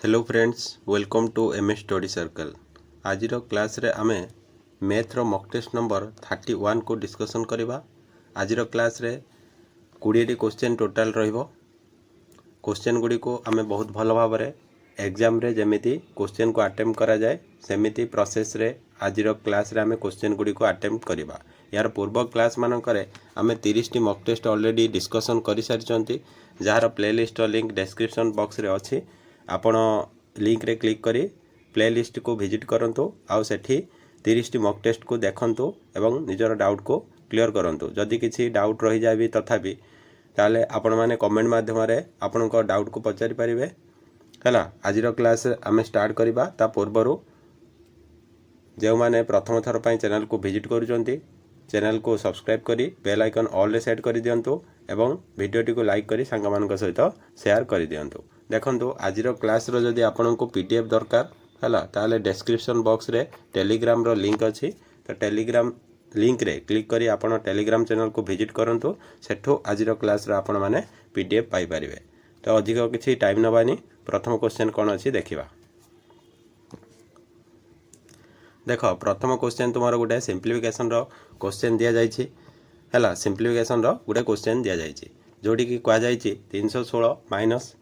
Hello friends welcome to M S study circle. आज class रे आमे मैथ्र मॉक टेस्ट नंबर 31 को डिस्कशन करवा। आज क्लास रे 20 क्वेश्चन टोटाल रहिबो। क्वेश्चन गुडी को आमे बहुत भल भाव रे एग्जाम रे जेमिति क्वेश्चन को अटेम्प्ट करा जाए सेमिति प्रोसेस रे आज क्लास रे आमे क्वेश्चन गुडी को अटेम्प्ट करवा। यार पूर्व क्लास मानकरे आमे 30 टी मॉक टेस्ट ऑलरेडी डिस्कशन करि सारिचंती, जार प्लेलिस्ट लिंक डिस्क्रिप्शन बॉक्स रे अछि। आपण लिंक रे क्लिक करी प्लेलिस्ट को विजिट करंतु आउ सेठी 30 टी मॉक टेस्ट को देखंतु एवं निजर डाउट को क्लियर करंतु। जदि किछि डाउट रहि जाय भी तथापि ताले आपण माने कमेंट माध्यम रे आपण को डाउट को पचारि परिबे हला। आज क्लास आमे स्टार्ट करिबा ता पूर्वरु जो माने प्रथम थर पई चैनल को विजिट करूचंती चैनल को सब्सक्राइब करी बेल आइकन ऑल रे सेट करि दियंतु एवं वीडियो को लाइक करी संग मान सहित शेयर करि दियंतु। देखंतु आज क्लास रो जदि आपन को पीडीएफ दरकार हला ताले डिस्क्रिप्शन बॉक्स रे टेलीग्राम रो लिंक अछि। तो टेलीग्राम लिंक रे क्लिक करी आपन टेलीग्राम चैनल को विजिट करंतु। सेठो आज क्लास रो आपन माने पीडीएफ पाई परिबे। तो अधिक किछि टाइम नबानी प्रथम क्वेश्चन कोन अछि देखिबा। देख प्रथम क्वेश्चन तुमार गोटे सिंप्लिफिकेशन रो क्वेश्चन दिया जाइछि हला। सिंप्लिफिकेशन रो गोटे क्वेश्चन दिया जाइछि जोडी की कहा जाइछि 316 माइनस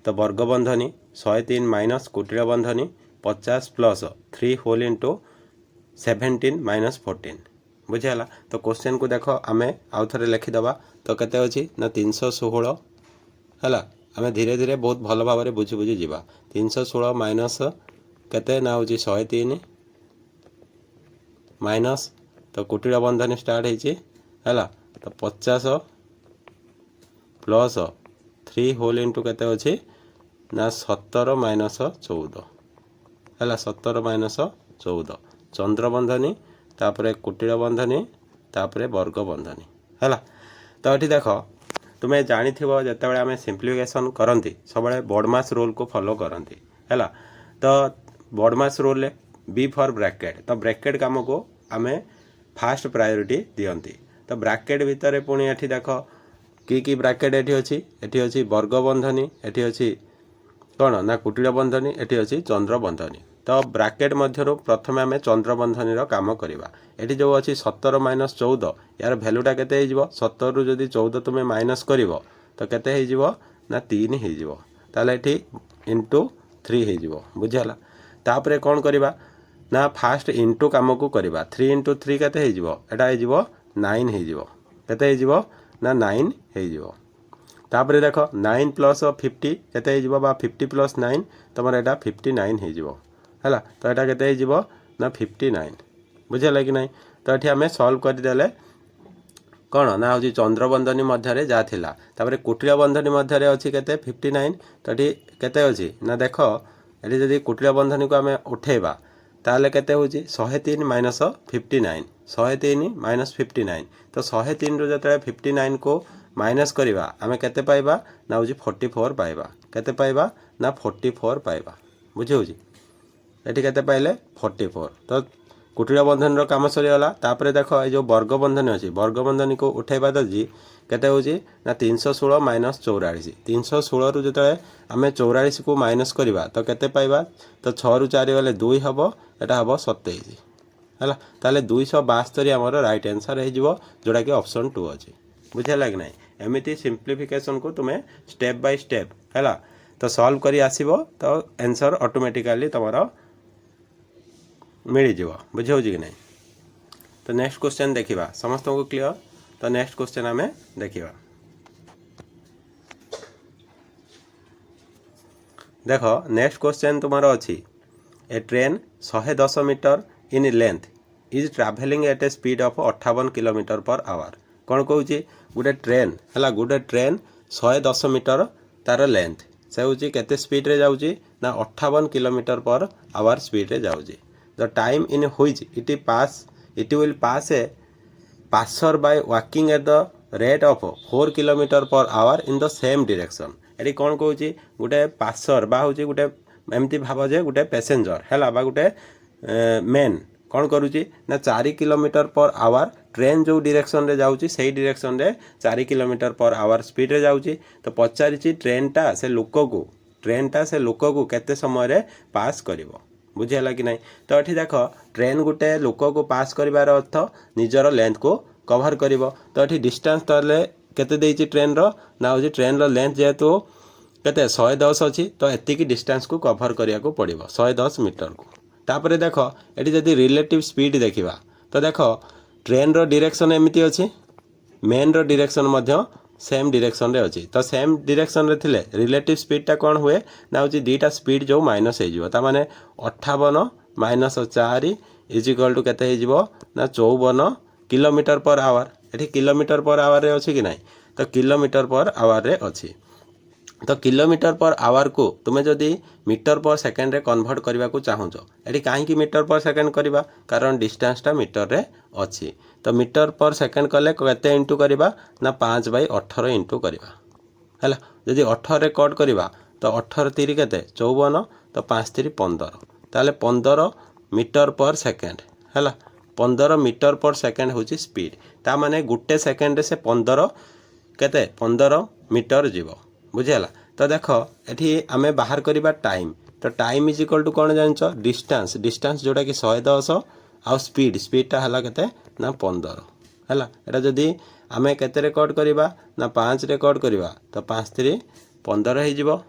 तो वर्ग बंधनी 103 माइनस कुटिल बंधनी 50 प्लस 3 होल इंटू 17 माइनस 14 बुझेला। तो क्वेश्चन को देख आमे आउ थरे लिखि दबा। तो केते अछि ना 316 हला। आमे धीरे धीरे बहुत भल भाव रे बुझी बुझी जीवा। 316 माइनस केते ना होछि 103 माइनस तो कुटिल बंधनी स्टार्ट हेछि हला। तो 50 प्लस 3 होल इंटू केते अछि ना 17 माइनस 14 हला। 17 माइनस 14 चंद्र बंधनी तापरे कुटिल बंधनी तापरे वर्ग बंधनी हला। तो एठी देखो तुमे जानि थिबो जतेबेले आमे सिंप्लिफिकेशन करंती सबले बॉडमास रूल को फॉलो करंती हला। तो बॉडमास रूल ले बी फॉर ब्रैकेट तो ब्रैकेट काम को आमे फास्ट प्रायोरिटी दियंती। तो ब्रैकेट भितर पुणी एठी देखो की ब्रैकेट एठी अछि वर्ग बंधनी एठी अछि कौन ना कुटिल बंधनी एठी अछि चंद्र बंधनी। तो ब्रैकेट मध्यरु प्रथमे आमे चंद्र बंधनी रो काम करिवा। एठी जो अछि 17 माइनस 14 यार वैल्यूटा केते हे जिवो 17 रु जदी 14 तुमे माइनस करिवो तो केते हे जिवो ना 3 हे जिवो। ताले एठी इनटू 3 हे जिवो बुझला। तापरे कोन करिवा ना फास्ट इनटू काम को करिवा। 3 इंटू 3 केते हे जिवो एटा हे जिवो 9 हे जिवो केते हे जिवो ना 9 हे जिवो। तापरे देखो 9 प्लस 50 केते हे जिवो बा 50 प्लस 9 तमर एटा 59 हे जिवो हला। तो एटा केते हे जिवो ना 59 बुझला कि नहीं। तो एठी हमें सॉल्व कर देले कोन ना होजी चंद्र बंधनी मध्य रे जा थिला तापरे कुटिल बंधनी मध्य रे अछि केते 59 तो एठी केते अछि ना देखो एठी जदी कुटिल बंधनी को हमें उठेबा ताले केते होजी 103 माइनस 59 103 माइनस 59 तो 103 रु जतले 59 को माइनस करिवा आमे केते पाइबा ना होजी 44 पाइबा केते पाइबा ना 44 पाइबा बुझे होजी। एठी केते पाइले 44 तो कुटिल बंधन रो काम सरी गला। तापरे देखो ए जो वर्ग बंधन अछि वर्ग बंधनी को उठेबा दजी केते होजी ना 316 माइनस 44 316 रु जतले आमे 44 को माइनस करिवा तो केते पाइबा तो 6 रु 4 गले 2 हबो एटा हबो 27 हला। ताले 272 हमर राइट आंसर हे जिवो जोडा कि ऑप्शन 2 अछि बुझला कि नहीं। एमिति सिंप्लिफिकेशन को तुमे स्टेप बाय स्टेप हला तो सॉल्व करी आसीबो तो आंसर ऑटोमेटिकली तमरो मिली जिवो बुझे होजी कि नहीं। तो नेक्स्ट क्वेश्चन देखिबा समस्त को क्लियर। तो नेक्स्ट क्वेश्चन हमें देखिबा। देखो नेक्स्ट क्वेश्चन तुम्हारा अछि a train 110 metre in length is travelling at a speed of 58 kilometre per hour. कौन कहूँ गोटे ट्रेन है गोटे ट्रेन 110 मीटर तार लेंथ से हूँ केते स्पीड रे जाऊँगी ना 58 किलोमीटर पर आवर स्पीड रे जाऊँगी। The time in which it will pass A passer by walking at the rate of 4 kilometre per our in the same direction. Eighty कौन कहूँ गोटे पासर बा हूँ गोटे एमती भाव जे गोटे पैसेंजर है बा गोटे मेन कौन करुच्ची ना 4 किलोमीटर पर आवर ट्रेन जो डायरेक्शन रे जाऊँगी से डायरेक्शन रे 4 किलोमीटर पर आवर स्पीड रे जाऊँगी। तो पचारिची ट्रेन टा से लोक को ट्रेनटा से लोक को केते समय पास करिवो बुझिला कि नहीं। तो ये देख ट्रेन गोटे लोक को पास करिवार अर्थ निजर लेंथ को कवर करिवो। तो ये डिस्टेंस ताले केते देइछि ट्रेन रो ना होछि ट्रेन रो लेंथ जेहेतु केते 110 अछि तो एतिकी डिस्टेंस को कवर करिया को पड़िवो 110 मीटर को। तापर देख ये जदि रिलेटिव स्पीड देखिबा तो देख ट्रेन रो डायरेक्शन एमिति अछि मेन रो डायरेक्शन मध्य सेम डायरेक्शन रे अछि। तो सेम डायरेक्शन रे थिले रिलेटिव स्पीडटा कोन हुए ना होछि दीटा स्पीड जो माइनस हे जिवो ता माने 58 माइनस 4 इज इक्वल टू केते हे जिवो ना 54 किलोमीटर पर आवर। एठी किलोमीटर पर आवर रे अछि कि नाही तो किलोमीटर पर आवर रे अछि। तो किलोमीटर पर आवर को तुमे जदि मीटर पर सेकेंड रे कन्वर्ट करबा को चाहूचो एठी काहे कि मीटर पर सेकेंड करबा कारण डिस्टेंसटा मीटर रे अछि। तो मीटर पर सेकेंड कले केते इंटू करबा ना 5/18 इंटू करबा हैला। जदि 18 रे कट करबा तो 18 3 केते 54 तो 5 3 15 ताले 15 मीटर पर सेकेंड हैला। 15 मीटर पर सेकेंड होची स्पीड ता माने गुटे सेकेंड रे से 15 केते 15 मीटर जीवो बुझिला। तो देख एठी आमे बाहर करबा टाइम तो टाइम इज इक्वल टू कोन जानचो डिस्टेंस डिस्टेंस जोटा कि 110 आ स्पीडटा हला केते ना 15 हैला। एटा जदि आमे केते रेकॉर्ड करबा ना 5 रेकॉर्ड करबा तो 5 3 15 हे जिवो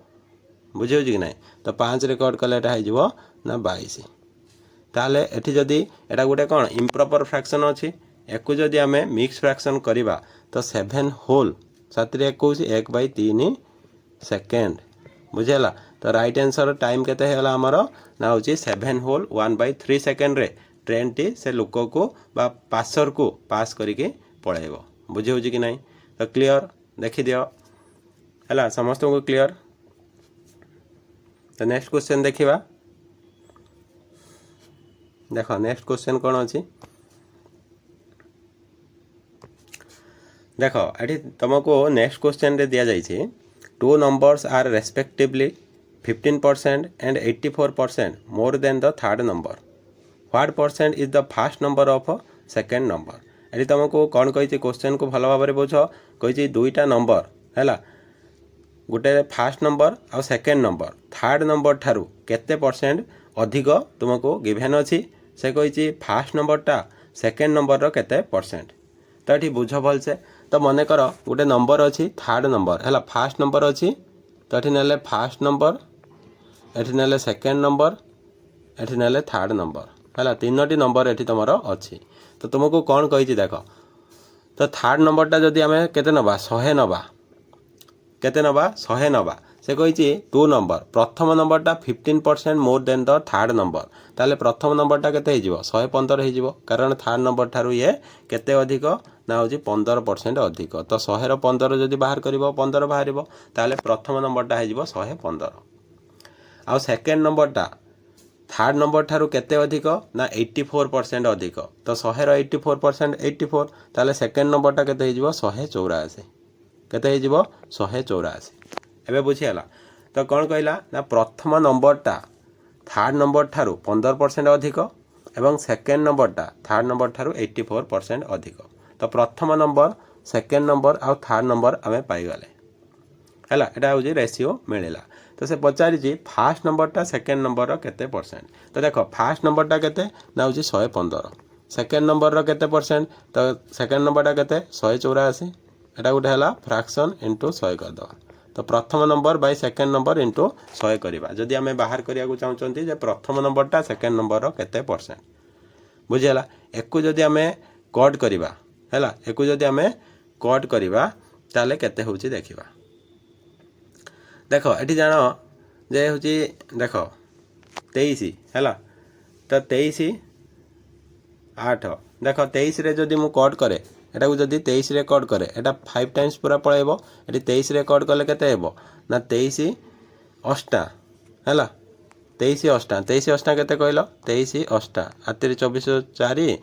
बुझियो कि नाही। तो 5 रेकॉर्ड कले एटा हे जिवो ना 22। ताले एठी जदि एटा गुटे कोन इम्प्रॉपर फ्रैक्शन अछि एकु जदि आमे मिक्स फ्रैक्शन करबा तो 7 होल 7 रे 1/3 सेकेंड बुझेला। तो राइट आंसर टाइम केते हेला हमर ना होची 7 होल 1/3 सेकेंड रे ट्रेन टी से लोक को बा पासर को पास करिके पळेबो बुझे होची कि नाही। तो क्लियर देखि दियो हैला समस्त को क्लियर। तो नेक्स्ट क्वेश्चन देखिबा देखो नेक्स्ट क्वेश्चन कोन अछि देखो एठी तुमको नेक्स्ट क्वेश्चन रे दिया जाई छी two numbers are respectively 15% and 84% more than the third number. What percent is the first number of second number? एठी तुमको कौन कही क्वेश्चन को भल भाव बुझ कही दुईटा नंबर हैला गोटे फास्ट नंबर आ सेकेंड नंबर थर्ड नंबर ठारू केते परसेंट अधिक तुमको गिवेन अछि से कही फास्ट नंबरटा सेकेंड नंबर रो केते परसेंट। तो ये बुझ भलसे तो मन कर गोटे नंबर अच्छी थर्ड नंबर है फास्ट नंबर अच्छी तो ये ना फास्ट नंबर ये ना सेकेंड नंबर ये ना थर्ड नंबर है तीनोटी नंबर ये तुम अच्छी। तो तुमको कौन कही देख तो थर्ड नंबरटा जदि आम के नवा 100 नवा केते नवा 100 नवा से कही टू नंबर प्रथम नंबरटा 15% more than the third number ताले प्रथम नंबरटा केते हो 115 हो कारण थर्ड नंबर ठारू ये केते अधिक ना हो 15% अधिक। तो 100 15 जदि बाहर करिवो 15 बाहर ताले प्रथम नंबरटा हो 115 आ सेकेंड नंबरटा थर्ड नंबर ठारू केते अधिक ना 84% अधिक। तो 100 84% 84 ताले सेकेंड नंबरटा केते हो 184 केते हो 184 एबे बुझिला। तो कौन कहला ना प्रथम नंबरटा थर्ड नंबर ठारू 15% अधिक एवं सेकेंड नंबरटा थर्ड नंबर ठारू 84% अधिक। तो प्रथम नंबर सेकेंड नंबर आ थर्ड नंबर आमे पाइगले हैला एटा होजी रेशियो मिलेला। तो से पचारि फास्ट नंबरटा सेकेंड नंबर केते परसेंट। तो देखो फास्ट नंबरटा केते ना होजी 115 सेकेंड नंबर रो केते परसेंट तो सेकेंड नंबरटा केते 184 एटा गोटे हला फ्रैक्शन इनटू 100 कर दो। तो प्रथम number by second number into 100 करबा जदि आमे बाहर करिया को चाहउचंती जे प्रथम नंबरटा सेकेंड नंबर रो केते परसेंट बुझिला। एकु जदि आमे कट करबा हैला एकु जदि आमे कट करबा ताले केते होची देखिबा। देखो एठी जानो जे होची देखो 23 हैला तो 23 8 देखो 23 रे जदि मु कट करे एटा को जदि 23 रे कट करे एटा 5 टाइम्स पूरा पळेबो एठी 23 रे कट कले केते हेबो ना 23 अष्टा हैला 23 अष्टा 23 अष्टा केते कहलो 23 अष्टा आतिर 24 4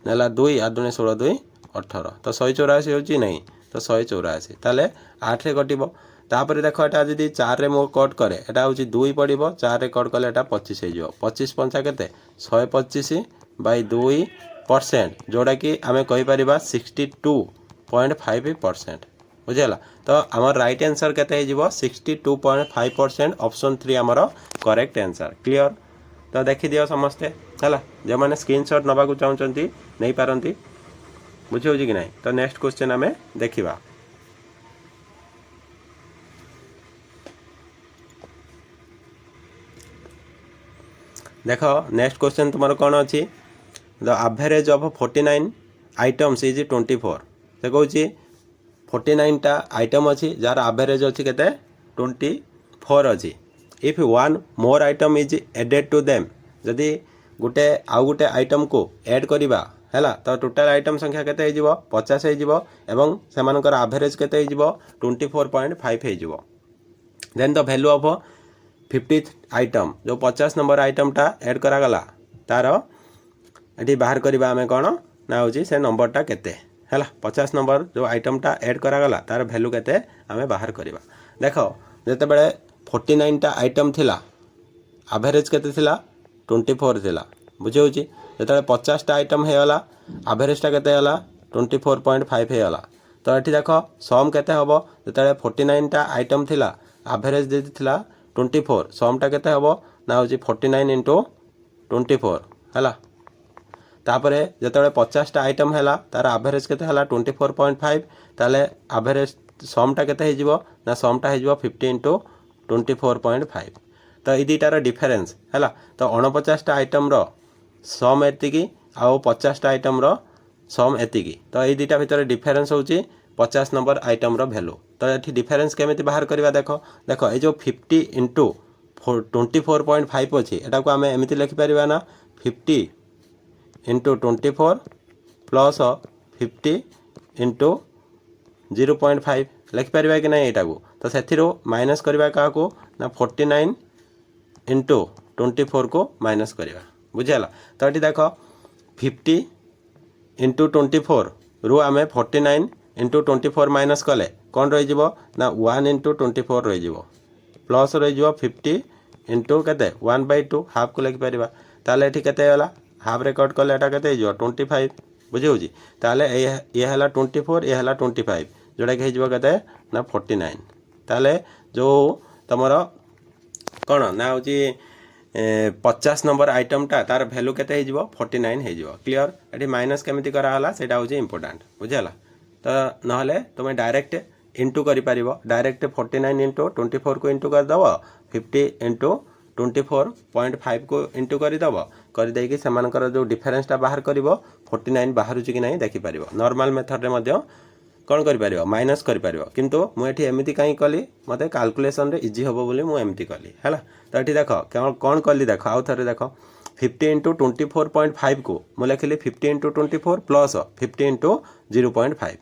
नेला 2 आ 2 16 2 18 तो 184 होची नहीं तो 184 ताले 8 रे कटिबो। तापर देखो एटा जदि 4 रे मो कट करे एटा होची 2 पड़िबो 4 रे कट कले एटा 25 हे जिवो 25 पंचा केते 125 बाय 2% जोड़ा कि आमे कहि परिबा 62.5% बुझीगला। तो आमर राइट आंसर केते हो 62.5% ऑप्शन 3 आमर करेक्ट आंसर। क्लियर। तो देखि दियो समस्ते है जो मैंने स्क्रीनशॉट नवा चाहते नहीं पारती बुझे कि नहीं। तो नेक्स्ट क्वेश्चन आम देखा। देख नेक्स्ट क्वेश्चन तुम कौन अच्छी the average of 49 items is 24 से कौन 49 टा आइटम अच्छी जार एवरेज अच्छी के 24 अच्छी if one more item is added to them जदि गोटे आउ गोटे आइटम को ऐड करवा है तो टोटाल आइटम संख्या केते 50 हो सेमानकर एवरेज केते 24.5 हो। Then the value of 50 item जो 50 नंबर आइटमटा ऐड करागला तार ये बाहर करवा आम कौन ना हूँ से नंबरटा केते है 50 नंबर जो आइटमटा ऐड करागला तार वैल्यू केते आम बाहर करवा। देख जिते बड़े 49 टा आइटम थिला एवरेज केते थिला 24 थिला बुझे जो 50 टा आइटम होगला एवरेजटा केते होला 24.5 होगला। तो ये देख सम केते हबो जो 49 टा आइटम थिला एवरेज दे थिला 24 समटा केते हबो ना हूँ 49 इंटू 24 है तापरे जो 50 टा आइटम है तार एवरेज केते हला 24.5 ताले एवरेज समटा केते हो ना समटा हो 50 इंटू 24.5। तो ये दुटार डिफरेन्स है तो 49 टा आइटम रो सम एतिकी आउ 50 टा आइटम रो सम एतिकी। तो ये दुटा भितर डिफरेन्स होची 50 नंबर आइटम रो वैल्यू। तो ये डिफरेन्स केमिति बाहर करवा देख देख ये जो 50 इंटू 24.5 अच्छी एटा को आम एमती लिखिपर ना 50 इंटू 24 प्लस 50 इंटू 0.5 लिखिपर कि नहीं यहाँ को। तो से माइनस करवा क्या ना 49 इंटू 24 को माइनस करवा बुझेगा। तो ये देख 50 इंटू 24 रु आम 49 इंटू 24 माइनस कले कौन रही ना 1 इंटू 24 रही प्लस रही 50 इंटू के 1/2 हाफ को लिखिपर ताले ये केते हाफ रेकर्ड कले एटा केते 25 बुझे ये है 24 ये है 25 जोटा कि के ना 49 ताले जो तुम कौन ना हूँ 50 नंबर आइटमटा तार भैल्यू केते 49 हो। क्लियर। ये माइनस केमिति कराला सेटा हूँ इंपोर्टाट बुझेगा। तो नहले तुम डायरेक्ट इंटू कर डायरेक्ट 49 इंटू 24 को इंटू करदेव 50 इंटू 24.5 को इंटू करदेव करदेकी से जो डिफरेन्सटा बाहर कर 49 बाहर कि नहीं देखिपर। नॉर्मल मेथड कौन कर माइनस कर किंतु मुझे एमती कहीं कली मत कैलकुलेशन रे इजी हम बोली मुझे कली है। तो ये देख कौन कली देख आउ थे देख 50 इंटू 24.5 को मुझे लिखिली 50 इंटू 24 प्लस 50 इंटू 0.5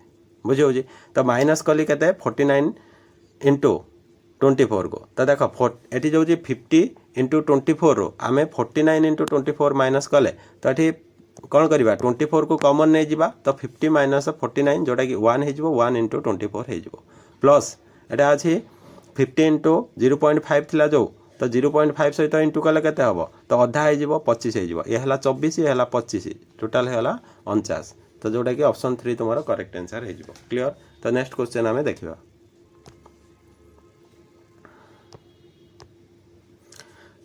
बुझे। तो माइनस कली के 49 इंटू 24 को। तो देख ये जो 50 इंटू 24 रो आम 49 इंटू 24 माइनस कले तो ये कौन करवा 24 को कॉमन नहीं जावा तो 50 माइनस 49 जोटा कि 1 हो 1 इंटू 24 हो प्लस एटा अच्छी 50 इंटू 0.5 थिला जो तो 0.5 सहित इंटू कले केते हबो तो अधा हो 25 हो ये है 24 ये है 25 टोटाल है 49। तो जोटा कि ऑप्शन 3 तुम्हारा करेक्ट आंसर हो। क्लियर। तो नेक्स्ट क्वेश्चन आम देखा।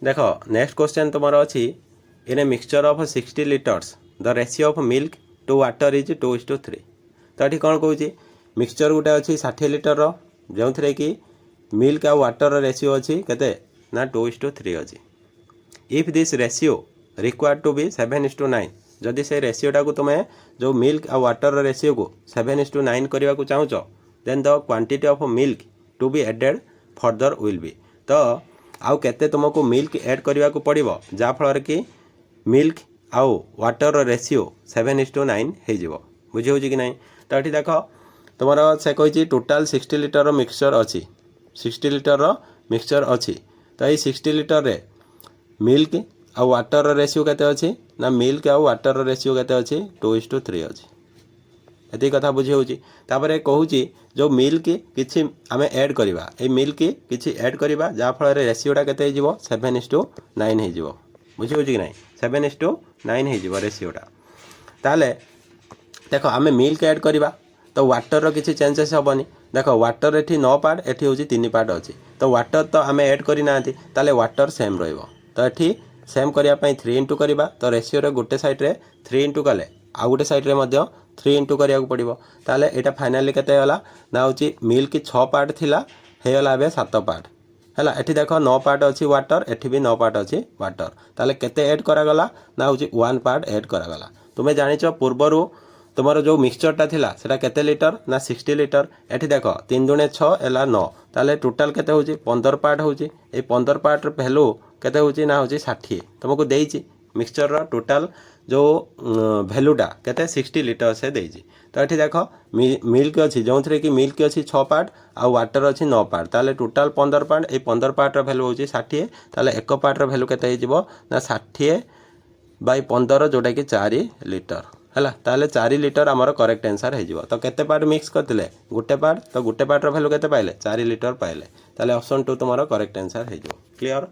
देख नेक्स्ट क्वेश्चन तुम अच्छी in a mixture of 60 litres the ratio of milk to water is 2:3। तो ये कौन कौन मिक्सचर गोटे अच्छी 60 लीटर जो थे कि मिल्क आ वाटर रेशियो अच्छी के ना 2:3 अच्छी। If this ratio required to be 7:9 जदि से रेशियोटा को तुम्हें जो मिल्क आ वाटर रेशियो को 7:9 करने को चाहूच then the quantity of milk to be added further will be. तो आउ केते तुमको मिल्क ऐड करने को पड़ो जहाँफल कि मिल्क आउ वाटर रेशियो 7:9 हो बुझे कि नहीं। तो ये देख तुम से कही टोटाल 60 लीटर मिक्सचर अच्छी 60 लीटर मिक्सचर अच्छी। तो ये 60 लीटर रे मिल्क आ वाटर रेशियो केते अच्छी ना मिल्क आ वाटर रेशियो केते अच्छी 2:3 अच्छी। ये कथा बुझे होपर कहूँ जो मिल्क किसी आम ऐड करवा ये मिल्क किसी ऐड करवा जहाँफल रेशियोटा केते 7:9 हो बुझे कि नहीं 7:9 हो रेशियोटा। ताले देख आम मिल्क ऐड करवा तो वाटर किसी चेंजेस हेनी देख वाटर एठी 9 पार्ट एठी होची 3 पार्ट अछि तो वाटर तो आमे ऐड करि नांती ताले वाटर सेम रहइबो तो एठी सेम करिया पई 3 इनटू करिबा तो रेशियो रे गोटे साइड रे 3 इनटू कले आ गोटे साइड रे मध्य 3 इनटू करिया पड़िबो ताले एटा फाइनली केते होला ना होची मिल्क 6 पार्ट थिला हे होला बे 7 पार्ट हैला एठी देखो 9 पार्ट अछि वाटर एठी भी 9 पार्ट अछि वाटर ताले केते ऐड करा गला ना होची 1 पार्ट ऐड करा गला तुमे जानिचो पूर्वरु तुमर जो मिक्सचरटा थिला सेटा केते लिटर ना 60 लिटर एठी देखो 3 दुणे 6 एला 9 ताले टोटल केते होची 15 पार्ट होची ए 15 पार्ट र वैल्यू केते होची ना होची 60 तुमको देइची मिक्सचर रो टोटल जो वैल्यूटा केते 60 लिटर से देइची तो एठी देखो मिल्क अछि जोंथरे कि मिल्क अछि 6 पार्ट आ वाटर अछि 9 पार्ट ताले टोटल 15 पार्ट ए 15 पार्ट र वैल्यू होची 60 ताले एक पार्ट र वैल्यू केते हिजबो ना 60 बाय 15 जोटा कि 4 लिटर हैला ताले 4 लिटर आमर करेक्ट आंसर है जिवो तो केते पार्ट मिक्स करथिले गुटे पार्ट तो गुटे पार्ट रो वैल्यू केते पाइले 4 लिटर पाइले ताले ऑप्शन 2 तुम्हारा करेक्ट आंसर है जिवो क्लियर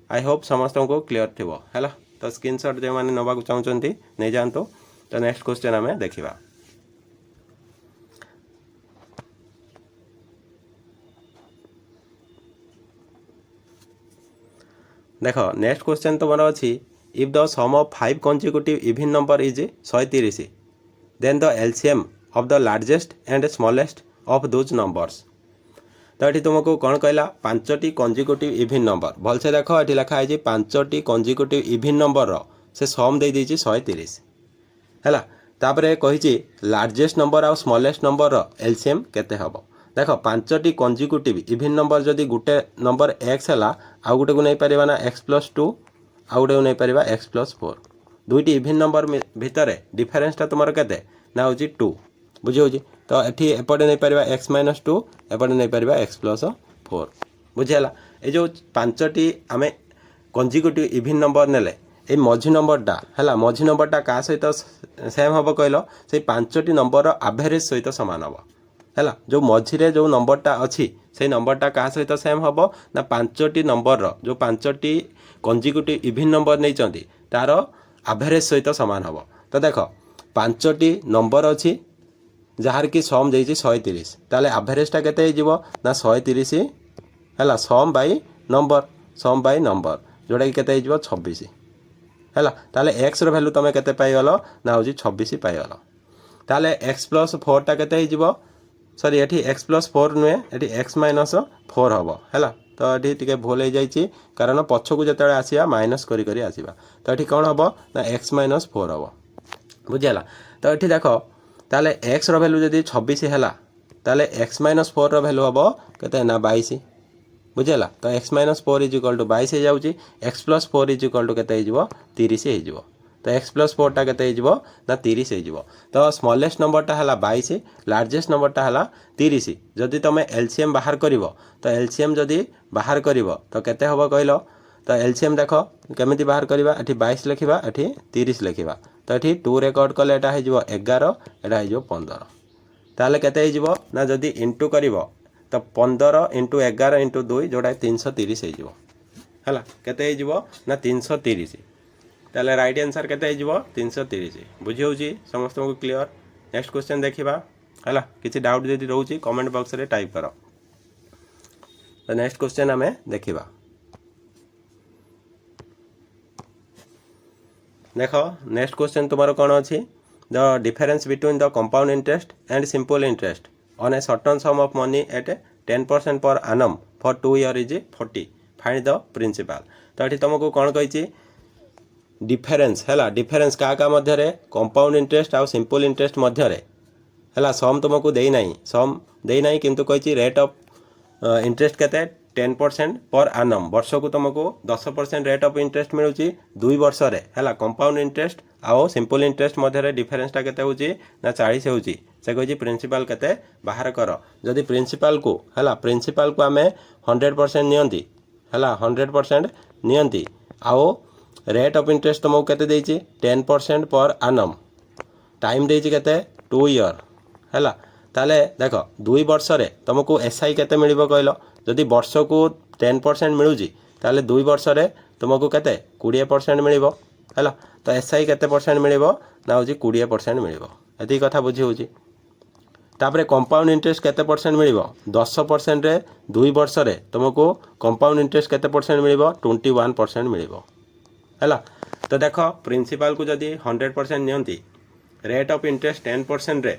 आई होप समस्त को क्लियर थिबो हैला तो स्क्रीनशॉट जे माने नबा को चाहउचंती नै जानतो तो नेक्स्ट क्वेश्चन हमें देखिबा देखो नेक्स्ट क्वेश्चन तुम्हारा अछि if the sum of 5 consecutive even number is 130 then the LCM of the largest and smallest of those numbers तो ये तुमको कौन कहला 5टी कंजिक्यूटिव इवन नंबर भलसे देख ये लिखा है 5टी कंजिक्यूटिव इवन नंबर से सम दे देछि 130 हैला तापरे कहिछि लार्जेस्ट नंबर आ स्मॉलेस्ट नंबर एलसीएम केते हबो देख 5टी कंजिक्यूटिव इवन नंबर जदि गुटे नंबर x हैला आ गुटे को नै परिबा ना x+2 आ गुटे को नै परिबा x+4 दुईटी इवन नंबर भितर डिफरेंसटा तुमर केते ना होछि 2 बुझि होछि तो एठी एपटे नै परिबा x-2 एपटे नै परिबा x+4 बुझियाला ए जो 5टी आमे कंजिक्यूटिव इवन नंबर नेले ए मझी नंबरटा हैला मझी नंबरटा का सहित सेम हबो कहलो से 5टी नंबर रो एवरेज सहित समान हबो हैला जो मझी रे जो नंबरटा अछि से नंबरटा का सहित सेम हबो ना 5टी नंबर रो जो 5टी कंजिक्यूटिव इवन नंबर नै चंती तारो एवरेज सहित समान हबो तो देखो 5टी नंबर अछि जहार की सम देइछि 130 ताले एवरेज ता केते हिजिवो ना 130 हैला सम बाय नंबर जोडा की केते हिजिवो 26 हैला ताले x रो वैल्यू तमे केते पाइ गलो ना होजी 26 पाइ गलो ताले x+4 ता केते हिजिवो सॉरी एठी x+4 नुए एठी x-4 हबो हैला तो एठी टिके भूल हो जाइछि कारण पछ को जतळे आसीबा माइनस करी करी आसीबा तो एठी कोन हबो ना x-4 हबो बुझियाला तो एठी देखो ताले x रो वैल्यू जदी 26 हैला ताले x-4 रो वैल्यू हबो केते ना 22 बुझियाला तो x-4 = 22 हे जाउछि x+4 = केते हे जिवो 30 हे जिवो तो x+4 टा केते हे जिवो ना 30 हे जिवो तो स्मॉलेस्ट नंबर टा हला 22 लार्जेस्ट नंबर टा हला 30 जदि तमे एलसीएम बाहर करिवो तो एलसीएम जदि बाहर करिवो तो केते हबो कहलो तो एलसीएम देखो केमिति बाहर करिवा एठी 22 लिखिबा एठी 30 लिखिबा तो एठी 2 रेकॉर्ड कले एटा हे जिवो 11 एटा हे जिवो 15 ताले केते हे जिवो ना जदि इनटू करिवो तो 15 × 11 × 2 जोड़ा 330 हे जिवो हला केते हे जिवो ना 330 ताले राइट आंसर केते हे जिवो 330 बुझी होउची समस्त को क्लियर नेक्स्ट क्वेश्चन देखिबा हला किछि डाउट जदि रहउची कमेंट बॉक्स रे टाइप करो तो नेक्स्ट क्वेश्चन हमें देखिबा देखो नेक्स्ट क्वेश्चन तुम्हारो कोन अछि the difference between the compound interest and simple interest on a certain sum of money at 10% per annum for 2 year is 40 find the principal तो एठी तुमको कोन कहिछि डिफरेंस हैला डिफरेंस का मध्य रे कंपाउंड इंटरेस्ट आ सिंपल इंटरेस्ट मध्य रे हैला सम तुमको देई नाही किंतु कहिछि रेट ऑफ इंटरेस्ट केते 10% पर annum वर्ष को तुमको 10% रेट ऑफ इंटरेस्ट मिलुची 2 वर्ष रे हैला कंपाउंड इंटरेस्ट आओ सिंपल इंटरेस्ट मध्य रे डिफरेंस टा केते होची ना 40 होची से कहिछि प्रिंसिपल केते बाहर करो जदि प्रिंसिपल को हैला प्रिंसिपल को हमें 100% नियंती हैला 100% नियंती आओ रेट ऑफ इंटरेस्ट तुमको केते देइछि 10% पर annum टाइम देइछि केते 2 ईयर हैला ताले देखो 2 वर्ष रे तुमको एसआई केते मिलिबो कहलो जदि वर्ष को 10% मिलुची ताले 2 वर्ष रे तुमको केते 20% मिलिबो हैला तो एसआई केते परसेंट मिलिबो ना होची 20% मिलिबो एती कथा बुझी होची तापर कंपाउंड इंटरेस्ट केते परसेंट मिलिबो 10% रे 2 वर्ष रे तुमको कंपाउंड इंटरेस्ट केते परसेंट मिलिबो 21% मिलिबो हैला। तो देख प्रिंसिपल को जदि 100% नियंती रेट ऑफ इंटरेस्ट 10% रे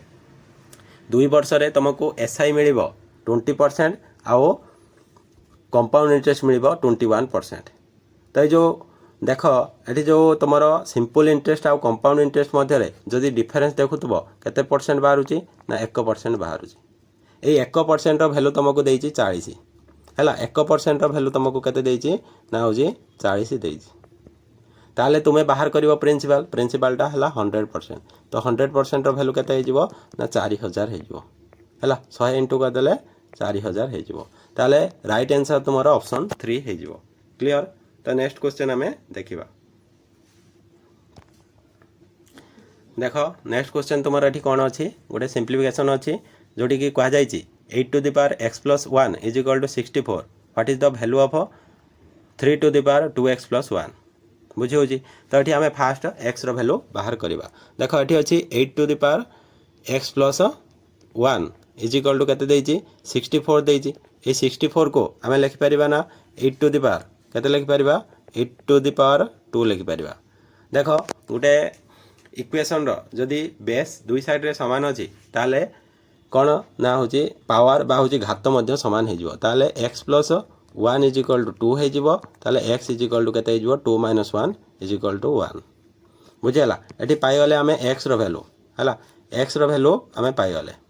2 वर्ष रे तुमको एसआई मिलिबो 20% आओ कंपाउंड इंटरेस्ट मिलिबो 21%। तो जो देख ये जो तुम सिंपल इंटरेस्ट आउ कंपाउंड इंटरेस्ट मध्य जदि डिफरेंस देखुव केते परसेंट बाहर ना 1% बाहर। ये 1% भैल्यू तुमको देती 40 है 1% भैल्यू तुमको केते ना हूँ 40 देती। ताले तुम्हें बाहर कर प्रिंसिपल प्रिंसिपलटा है 100%। तो 100% भैल्यू केते ना 4000 हो 100 इंटू करदे 4000 हो। ताले राइट आंसर तुम्हारा ऑप्शन 3 हो। क्लियर। तो नेक्स्ट क्वेश्चन आम देखा। देख नेक्स्ट क्वेश्चन तुम ये कौन अच्छी गोटे सिंप्लिफिकेशन अच्छी जोटी कि कहुई 8 to the power x plus 1 is equal to 64। What is the value of 3 to the power 2x plus 1 बुझी हो। तो ये आम फास्ट x वैल्यू बाहर करवा। देख ये अच्छी 8 to the power x plus 1 is equal to के 64 देती। ये 64 को आम लिखिपर ना 8 टू द पावर केते लिखिपर 8 टू द पावर 2 लिखिपर। देख गोटे इक्वेशन जदि बेस दुई साइड रे समान अच्छी ताले कौन ना हूँ पावर बा हूँ घात मध्य सामान हो ताले x plus 1 is equal to 2 हो ताले x इज इक्वल टू केते 2 माइनस 1 इज इक्वल टू 1 बुझीगला। ये पाईगले आम x वैल्यू है x वैल्यू आम पाईगले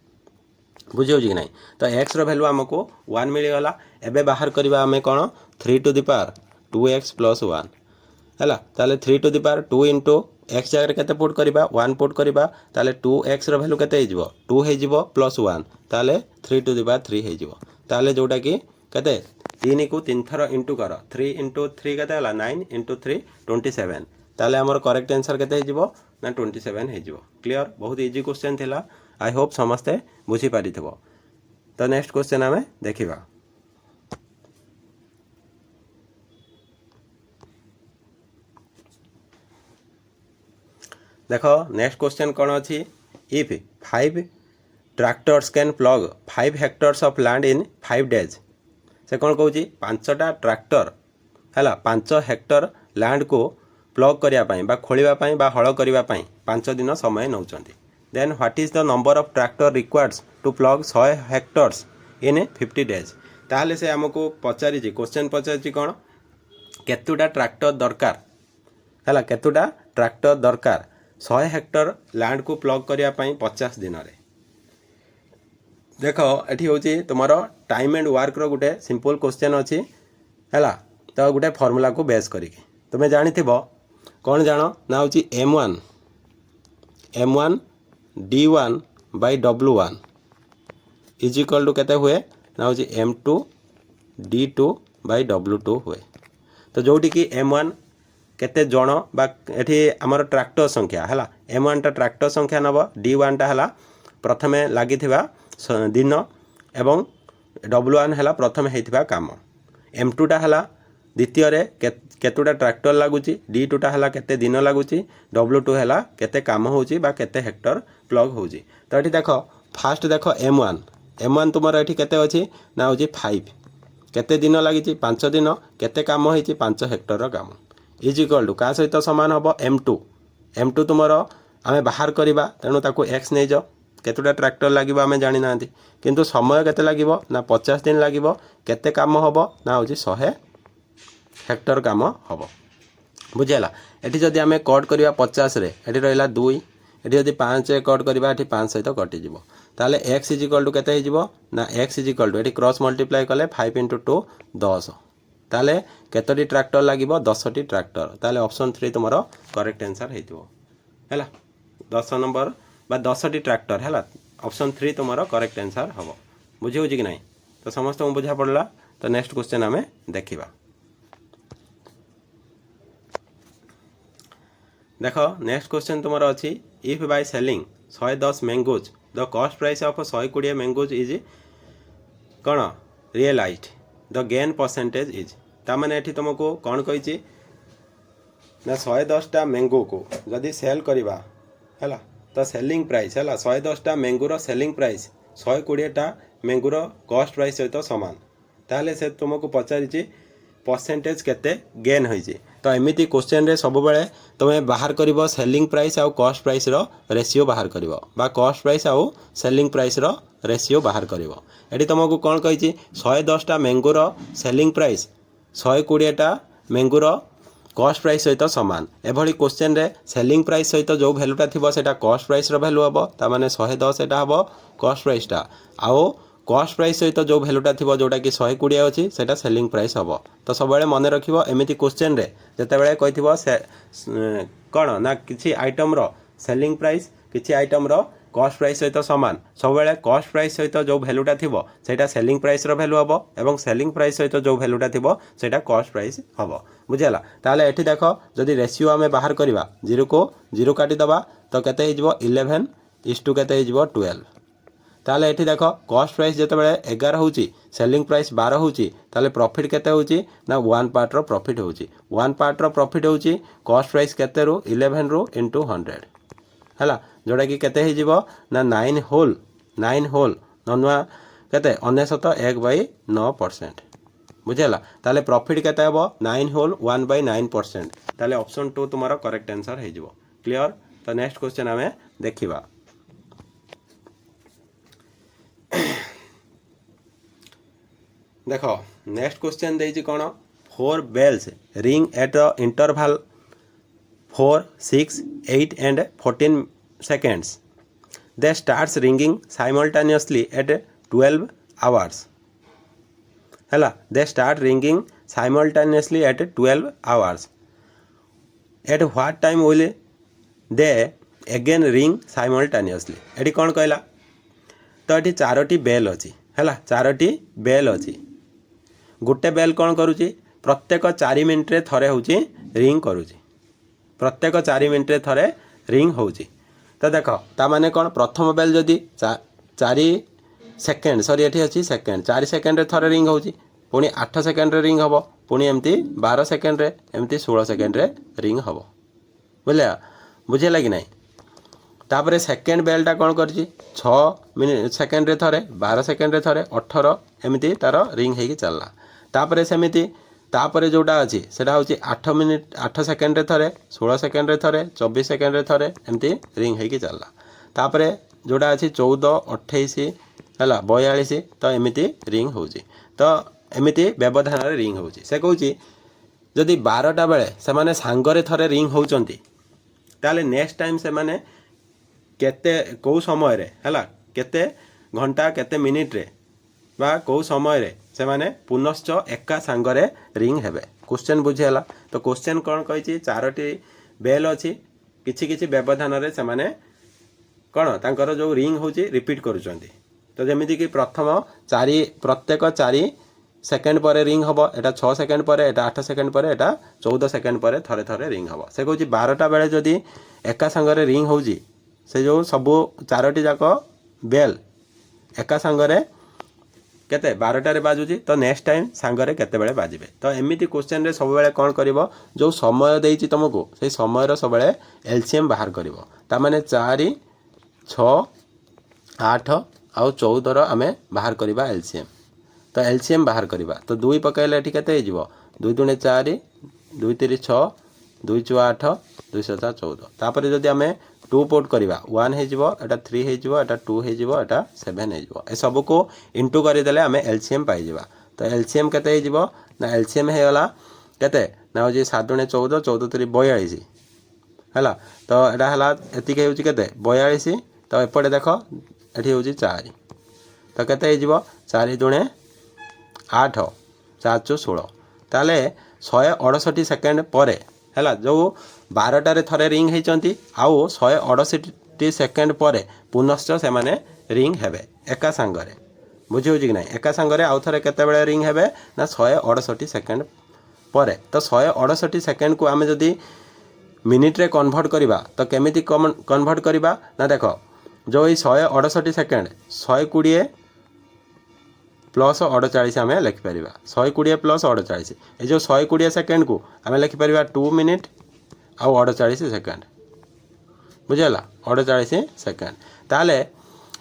बुझे कि नहीं। तो x वैल्यू आमको 1 मिलगला। एबे बाहर करवा आम कौन 3 to the power 2x plus 1 है ताले 3 to the power 2 into x जगह केते पुट करवा 1 पुट करवा ताले 2x वैल्यू केते 2 हो प्लस 1 ताले 3 टू द पावर 3 हो ताले जोटा कि केते 3 को 3 थर इंटू कर 3 इंटू 3 केते हला 9 इंटू 3 27 ताले हमर करेक्ट आंसर केते ना 27 हो। क्लियर। बहुत इजी क्वेश्चन थिला। आई होप समस्ते बुझी पारिथिबो। तो नेक्स्ट क्वेश्चन आमे देखिबा। देख नेक्स्ट क्वेश्चन कौन अच्छी if 5 tractors can plug 5 hectares of land in 5 days. से कौन कहूँ 5टा ट्रैक्टर है 5 हेक्टर लैंड को प्लग करने बा खोलवाई बा हल करने 5 दिन समय नौ। Then what is the number of tractor required to plough 100 hectares in 50 days. ताहले से आमको पचारि क्वेश्चन पचारि कौन केतुटा ट्रैक्टर दरकार है केतुटा ट्रैक्टर दरकार 100 हेक्टर लैंड को प्लग करने 50 दिन में। देख ये हूँ तुम टाइम एंड वर्क रो गोटे सिंपल क्वेश्चन अच्छी है। तो गोटे फॉर्मूला को बेस करके तुम्हें जानी कौन जान ना हूँ m1 d1 by w1 is equal to केते हुए ना हूँ m2 d2 बाई w2 हुए। तो जोटी कि m1 केते जन बा एठी हमर ट्रैक्टर संख्या है m1 टा ट्रैक्टर संख्या नब d1 टा है प्रथमे लगी दिन एवं w1 है प्रथमे होइथिबा काम m2 टा है द्वितीय रे केतुटा ट्रैक्टर लगुच d2 टा है केते दिन लगुच w2 है केते काम होउची बा केते हेक्टर प्लग होउची। तो ये देख फास्ट देख m1 तुम ये केते अच्छी ना हूँ 5 केते दिन लगी 5 दिन केते काम होइची 5 हेक्टर काम इज इक्वल टू क्या सहित सामान हम m2 तुम आम बाहर करवा तेणु ताको x नहीं जाओ केतुटा ट्रैक्टर लगे आम जानी ना किंतु समय केते लगे ना 50 दिन लगे केते काम हम ना हूँ 100 हेक्टर काम हम बुझेगा। ये जदि आम कट करवा 50 रे ये रहा 2 ये जदि 5 कट करवा ये 5 सहित कटिज ताले x इज इक्वल टू केते हो ना x इज इक्वल टू ये क्रॉस मल्टीप्लाई कले 5 इंटू 2 10 ताले केतोटी ट्रैक्टर लगे 10टी ट्रैक्टर ताले ऑप्शन 3 तुम करेक्ट आंसर है 10 नंबर बा 10टी ट्रैक्टर है ऑप्शन 3 तुम करेक्ट आंसर हम बुझे हो कि नहीं। तो समस्त बुझा पड़ा। तो नेक्स्ट क्वेश्चन आम देखा। देख नेक्स्ट क्वेश्चन तुम अच्छी if by selling 110 mangoes the cost price of 120 mangoes is कौन realised the gain percentage is. ताने ये तुमको कौन कही ना 110टा मैंगो को जदि सेल करवा है तो सेलिंग प्राइस है 110टा मैंगोर सेलिंग प्राइस 120टा मैंगोर कॉस्ट प्राइस सहित सामान ताहले से तुमको पचारि परसेंटेज केते गेन होइछि। तो एमिति क्वेश्चन रे सब बेले तुम्हें बाहर करिवो सेलिंग प्राइस आउ कॉस्ट प्राइस रो रेशियो बाहर करिवो बा कॉस्ट प्राइस आउ सेलिंग प्राइस रो रेशियो बाहर करिवो। एठी तुमको कोन कहिछि 110टा मैंगोर सेलिंग प्राइस 120टा मैंगोर कॉस्ट प्राइस सहित सामान। एभली क्वेश्चन रे सेलिंग प्राइस सहित जो वैल्यूटा थिबो सेटा कॉस्ट प्राइस रो वैल्यू हबो ता माने 110 एटा हबो कॉस्ट प्राइसटा आउ कॉस्ट प्राइस सहित जो वैल्यूटा थिबो जोटा कि 120 अछि सेटा सेलिंग प्राइस हबो। तो सब बेले मन रखिबो एमिति क्वेश्चन रे जते बेले कहिथिबो कोन ना किछि आइटम रो सेलिंग प्राइस किछि आइटम रो कॉस्ट प्राइस सहित सामान सब बेले कॉस्ट प्राइस सहित जो वैल्यूटा थिबो सेटा सेलिंग प्राइस रो वैल्यू हबो एवं सेलिंग प्राइस सहित जो वैल्यूटा थिबो सेटा कॉस्ट प्राइस हबो। बुझियला ताले एठी देखो जदि रेशियो आमे बाहर करिवा 0 को 0 काटी दबा तो केते हिजबो 11 इस टू केते हिजबो 12। ताले एठी देखो कॉस्ट प्राइस जते बेले 11 होउची सेलिंग प्राइस 12 होउची ताले प्रॉफिट केते होउची ना 1 पार्ट रो प्रॉफिट होउची 1 पार्ट रो प्रॉफिट होउची कॉस्ट प्राइस केते रो 11 रो इनटू 100 हला जोड़ा कि केते हे जीवो ना 9 होल ननुआ केते 99/9%। बुझेला ताले प्रॉफिट केते हबो 9 होल 1/9%। ताले ऑप्शन 2 तुम्हारा करेक्ट आंसर हे जीवो। क्लियर। तो नेक्स्ट क्वेश्चन हमें देखिबा। देखो नेक्स्ट क्वेश्चन देइछि कोन 4 bells ring at the interval 4, 6, 8 and 14 seconds. They starts ringing simultaneously at 12 hours. Hela, they start ringing simultaneously at 12 hours. At what time will they again ring simultaneously? Eighty कौन कहला तो ये 4टी bell अच्छी है 4टी bell अच्छी गोटे bell कौन करुच्ची प्रत्येक 4 मिनिट्रे थरे हूँ रिंग करुच्ची प्रत्येक 4 मिनिट्रे थरे रिंग होउची। तो देख ता माने कौन प्रथम बेल जदि 4 सेकेंड सॉरी एठी अछि सेकेंड 4 सेकेंड रे थरे रिंग होउची पुणी 8 सेकेंड रे रिंग हबो पुणी एमती 12 सेकेंड रे एमती 16 सेकेंड रे रिंग हबो। बुझे लगी नहीं। तापरे सेकेंड बेलटा कौन करछि 6 सेकेंड रे थरे 12 सेकेंड रे थरे 18 एमती तार रिंग हेकी चलला। तापरे सेमिति तापरे जोटा अच्छी सेटा हूँ 8 सेकेंड रे थरे 16 सेकेंड रे थरे 24 सेकेंड रे थरे एमती रिंग हेकी चलला। तापरे जोटा अच्छी 14, 28 है 42 तो एमती रिंग होउची। तो एमती व्यवधान रे रिंग होउची। से कहूची जदि 12टा बेले से माने सांगरे थरे रिंग होउचंती ताले नेक्स्ट टाइम से माने केते को समय रे हला केते घंटा केते मिनिट रे बा को समय रे से माने पुनश्च एका सांगरे रिंग हेबे। क्वेश्चन बुझेला। तो क्वेश्चन कौन कही 4टी बेल अच्छी किछि किछि व्यवधान रे से माने कौन तांकर जो रिंग होची रिपीट करूचंती। तो जेमिति कि प्रथम प्रत्येक 4 सेकेंड पर रिंग हबो एटा 6 सेकेंड पर एटा 8 सेकेंड पर एटा 14 सेकेंड पर थरे थरे रिंग हबो। से कहूची 12टा बेले जदि एका सांगरे रिंग होची से जो सबु 4टी जाक बेल एका सांगरे केते 12टारे बाजुची तो नेक्स्ट टाइम सांगरे केते बेले बाजिबे। तो एमिति क्वेश्चन रे सब बेले कोन करिवो जो समय देइची तुमको से समय रो सब बेले एलसीएम बाहर करिवो। ता माने 4, 6, 8 आउ 14 रो आमे बाहर करिबा एलसीएम। तो एलसीएम बाहर करिबा तो 2 पकाइले एठी केते हिजबो 2 दूने 4 2 3 6 2 4 8 2 7 14। तापर जदि आमे 2 पोट करिबा 1 हे जिवो एटा 3 हे जिवो एटा 2 हे जिवो एटा 7 हे जिवो। ए सब को इंटू करि देले आमे एलसीएम पाइ जिबा। तो एलसीएम केते हे जिवो ना एलसीएम हे गला केते ना हो जे 7 दूने 14 14 3 42 हला। तो एटा हला एति के होची केते 42। तो एपटे देखो एठी होची 4 तो केते हे जिवो 4 दूने 8 4 4 16 ताले 168 सेकेंड परे हैला जो 12टारे थरे रिंग होती आउ 168 सेकेंड परे पुनश्च से माने रिंग हेबे एका सांगरे। बुझी होची कि नहीं। एका सांगरे आउ थरे केते बेले रिंग हेबे ना 168 सेकेंड परे। तो 168 सेकेंड को आमे जदि मिनिट रे कन्वर्ट करिबा तो केमिति कन्वर्ट करिबा ना देखो जो 168 सेकेंड 120 प्लस 48 आम लिखिपर 120 प्लस 48 ये जो 120 सेकेंड को आम लिखिपर 2 मिनिट आउ 48 सेकेंड बुझेगा 48 सेकेंड। ताले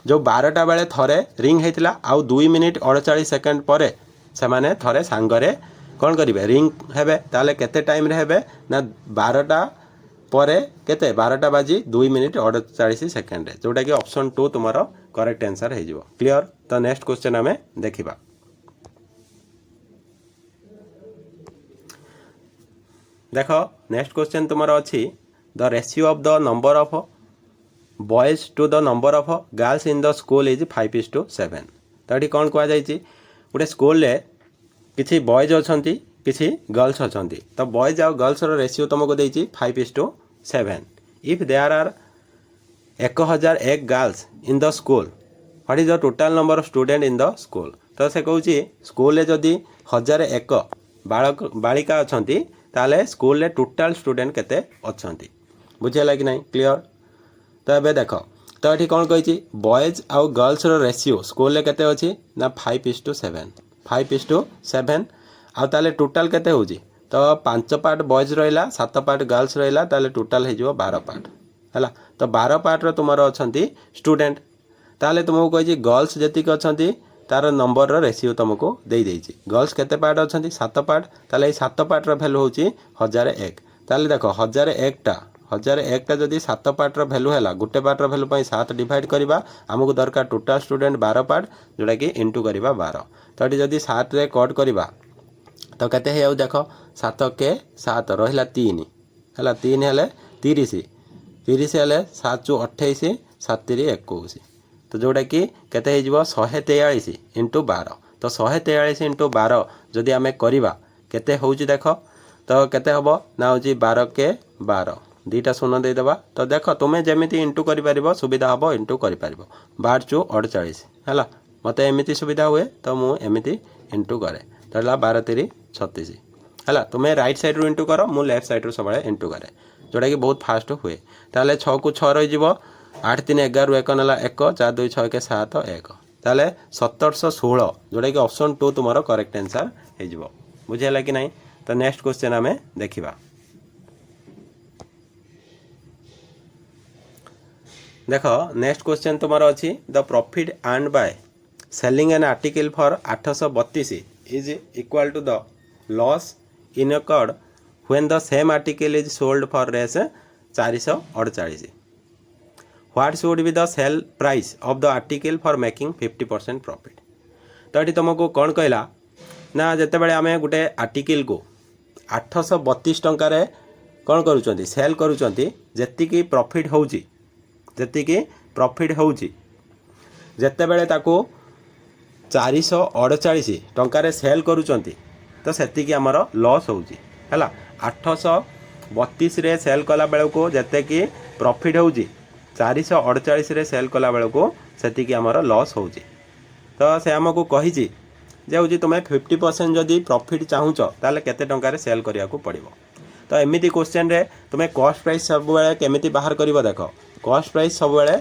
जो 12टा बेले थरे रिंग होता आउ 2 मिनिट 48 सेकेंड पर से माने थरे सांगरे कौन करेंगे रिंग हेबे ताले केते टाइम रे हेबे ना 12टा पर केते 12टा बाजी 2 मिनिट 48 सेकेंड रे जोटा कि ऑप्शन 2 तुम्हारा करेक्ट आंसर हो जिवो क्लियर। तो नेक्स्ट क्वेश्चन आमे देखिबा। देखो नेक्स्ट क्वेश्चन तुम्हारा अच्छी the ratio of the number of boys to the number of girls in the school is 5:7। तो ये कौन कह जाए गोटे स्कूल रे किसी बॉयज अच्छा किसी गर्ल्स अच्छा तो बॉयज आउ गर्ल्स रेशियो तुमको देती 5:7। If there are 1001 girls in the school what is the total number of student in the school. तो से कहूँ स्कूल रे जदि 1001 बालक बालिका अच्छा ताले स्कूल रे टोटल स्टूडेंट केते अच्छा बुझेगा कि नहीं क्लियर। तो ये देख तो ये कौन कही बॉयज आउ गर्ल्स रेशियो स्कूल रे केते अच्छी ना 5:7 5:7 आउ ताले टोटल केते होची तो 5 पार्ट बॉयज रहिला 7 पार्ट गर्ल्स रहिला ताले टोटल हो 12 पार्ट है। तो 12 पार्ट रो तुमर अछंती स्टूडेंट ताले तुमको कही गर्ल्स जतिक अछंती तार नंबर रेशियो तुमको दे देछि गर्ल्स केते पार्ट अछंती 7 पार्ट ताले 7 पार्ट रो वैल्यू होची 1001। ताले देखो 1001 टा जदि 7 पार्ट रो वैल्यू हैला गुटे पार्ट रो वैल्यू पई 7 डिवाइड करबा हमको दरकार टोटल स्टूडेंट 12 पार्ट जोटा कि इनटू करबा 12। तो ये जदि 7 रे कट करबा तो केते हे देख 7 के 7 रहिला 3 हैला 3 हेले 30 30 हेले 7 × 28 7 × 21 तो जोटा कि केते हे जिवो 143 × 12। तो 143 × 12 जदि आमे करबा केते होउची देख तो केते हबो ना होची 12 के 12 दुईटा शून्य देदेबा। तो देख तुम्हें जमीती इंटू कर सुविधा हम इंटू कर 12 × 48 है मत एमती सुविधा हुए तो मुझे इंटू करे तो 12 × 3 = 36 है। तुम्हें राइट साइड रू इंटू कर मु लेफ्ट साइड रू सब इंटू करे जोटा कि बहुत फास्ट हुए। ताले 6 को 6 रही 8 3 11 1 ना 1 4 2 6 के 7 1 ताले 1716 जोटा कि ऑप्शन 2 तुम करेक्ट आंसर हो बुझेगा कि नहीं। तो नेक्स्ट क्वेश्चन आम देखा। देख नेक्स्ट क्वेश्चन तुमार अच्छी the profit earn by selling an article for 832 is equal to the loss incurred when the same article is sold for Rs 448। What should be the sell price of the article for making 50% profit. तो ये तुमको कौन कहला ना जिते बड़े आम गोटे आर्टिकल को 832 टंकार कौन करुँच सेल करुँच जी प्रॉफिट होची जी प्रॉफिट होची जिते बड़े ताको 448 टंकार सेल करुँच तो सेतिकी आमर लॉस होची है। 832 रे सेल कला बेल को जिते कि प्रॉफिट होची 448 रे सेल कला बेल को सेतिकी आमर लॉस होची। तो से आमको कही जे हूँ तुम्हें 50% जदि प्रॉफिट चाहूच ताले केते टंकार सेल करिया को पड़िबो। तो एमिति क्वेश्चन रे तुम्हें कॉस्ट प्राइस सब बेले केमिति बाहर करिवो देख कॉस्ट प्राइस सब बेले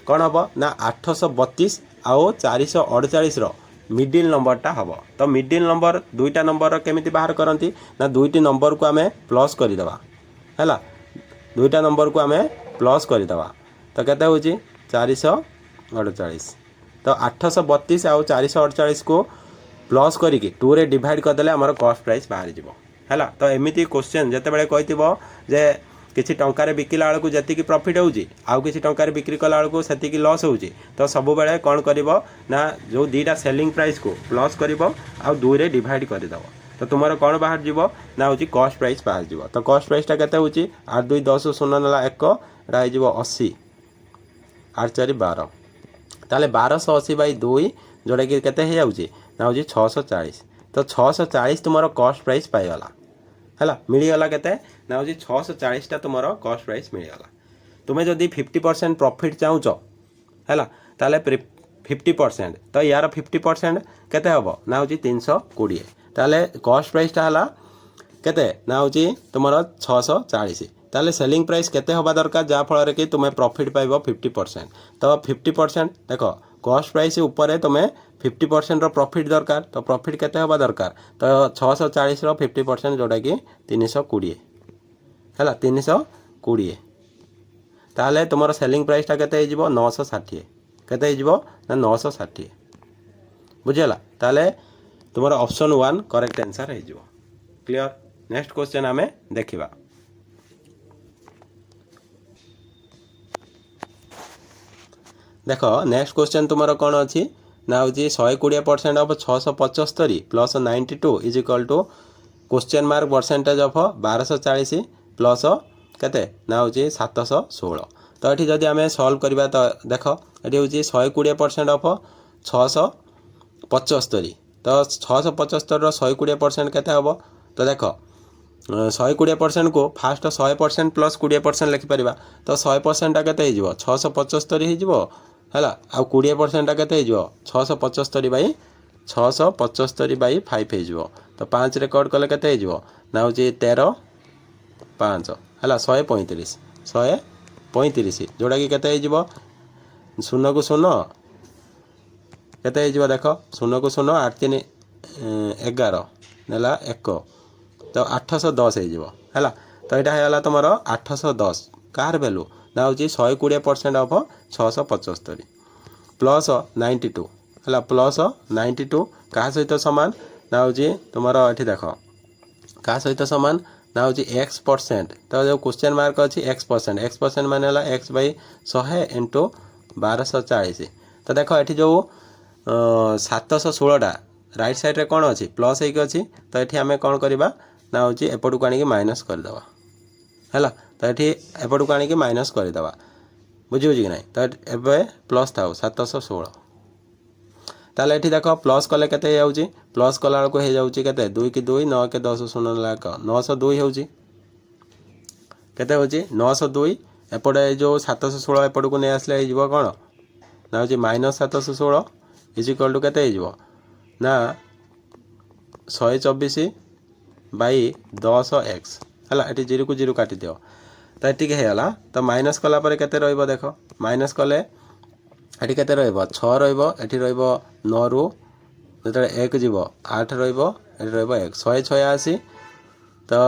कौन हम ना 832 आउ 448 रो मिडिल नंबरटा हम। तो मिडिल नंबर दुईटा नंबर केमिति बाहर करती ना दुईटी नंबर को आम प्लस करदेवा है दुईटा नंबर को आम प्लस करदेवा तो केते होची 448। तो 832 आउ 448 को प्लस करिकी 2 रे डिवाइड करदेले आमर कॉस्ट प्राइस बाहर जीवो है। तो एमिति क्वेश्चन जिते बड़े कही जे किसी टंकार बिकिला बेलू जी प्रॉफिट होची आउ किसी टंकार बिक्री कला बेलू से लॉस होची तो सब बेले कौन करिवो ना जो दीटा सेलिंग प्राइस को प्लस करिवो आउ 2 रे डिवाइड करदेव तो तुम कौन बाहर जीवो ना होची कॉस्ट प्राइस बाहर जीवो। तो कॉस्ट प्राइसटा केते होची 8 2 10 0 ना 1 एटा हो 80 8 4 12 ताले 1280 बाई 2 जोटा कि केते हो जाउची ना होची 640। तो 640 तुम कॉस्ट प्राइस पाइगला है मिलगला केते ना होची 640 तुम कॉस्ट प्राइस मिलगला। तुम्हें जदि 50% प्रॉफिट चाहूच है ताले 50% तो यार 50% केते हम ना होची 320 ताले कॉस्ट प्राइसटा है केते ना होची तुम 640 ताले सेलिंग प्राइस केते हवा दरकार जहाँ फल कि तुम्हें प्रॉफिट पाइब 50%। तो 50% देख कॉस्ट प्राइस ऊपर तुम्हें 50% रो प्रॉफिट दरकार तो प्रॉफिट केते हवा दरकार तो 640 रो 50% जोटा कि 320 है 320 ताले तुम सेलिंग प्राइसटा केते हो 960 केते हो ना 960 बुझीगला ताले तुमर ऑप्शन 1 करेक्ट आंसर हो क्लियर। नेक्स्ट क्वेश्चन आमे देखिबा देख नेक्स्ट क्वेश्चन तुमर कौन अच्छी ना हूँ 120% of 675 plus 92 is equal to question mark percentage of 1240 plus केते ना हूँ 716 तो ये जदि आम सल्व करवा तो देख ये हूँ 120% ऑफ 675 तो 675 120% केते हम तो देख 120% को फास्ट 100% प्लस 20% लिखिपर तो 100% के 675 हो है आ 20% के 675 बै 675 बै 5 हो तो 5 रेकर्ड कले के ना हूँ 13 5 है 135 135 जोड़ा कि केते हो 0 को 0 केते हो देख 0 को 0 8 3 11 नेला 1 तो 810 हो है तो यहाँ है तुम 810 कार वैल्यू ना हूँ 120% ऑफ 675 प्लस 92 है प्लस 92 क्या सहित सामान ना हूँ तुम ये देख क्या सहित सामान ना हूँ x% तो जो क्वेश्चन मार्क अच्छी x% मान x बै 100 इंटू 1240 तो देख ये जो 716 राइट साइड रे कौन अच्छी प्लस होगी अच्छी तो ये आम कौन करवा ना हूँ एपट को आनिक माइनस करदे है तो ये एपट को आनिक माइनस करदे बुझे कि नहीं तो ए प्लस था 716 ताले ये देख प्लस कले केते जाऊँगी प्लस कला बेलू हो जाऊँगी केते 2 की 2 9 के 10 0 लाख 902 होउची केते होउची 902 एपटे जो 716 एपट को नहीं आसले हो कौन ना हूँ माइनस 716 इज इक्वल टू केते हो ना 124 बाई 10x है ये 0 को 0 काटी दियो तो ये है तो माइनस कला पर केते रहिबो देख माइनस कले ये केते रहिबो 6 रहिबो एठी रहिबो 9 रु जो 1 जीव 8 रहिबो एठी रहिबो 1 186 तो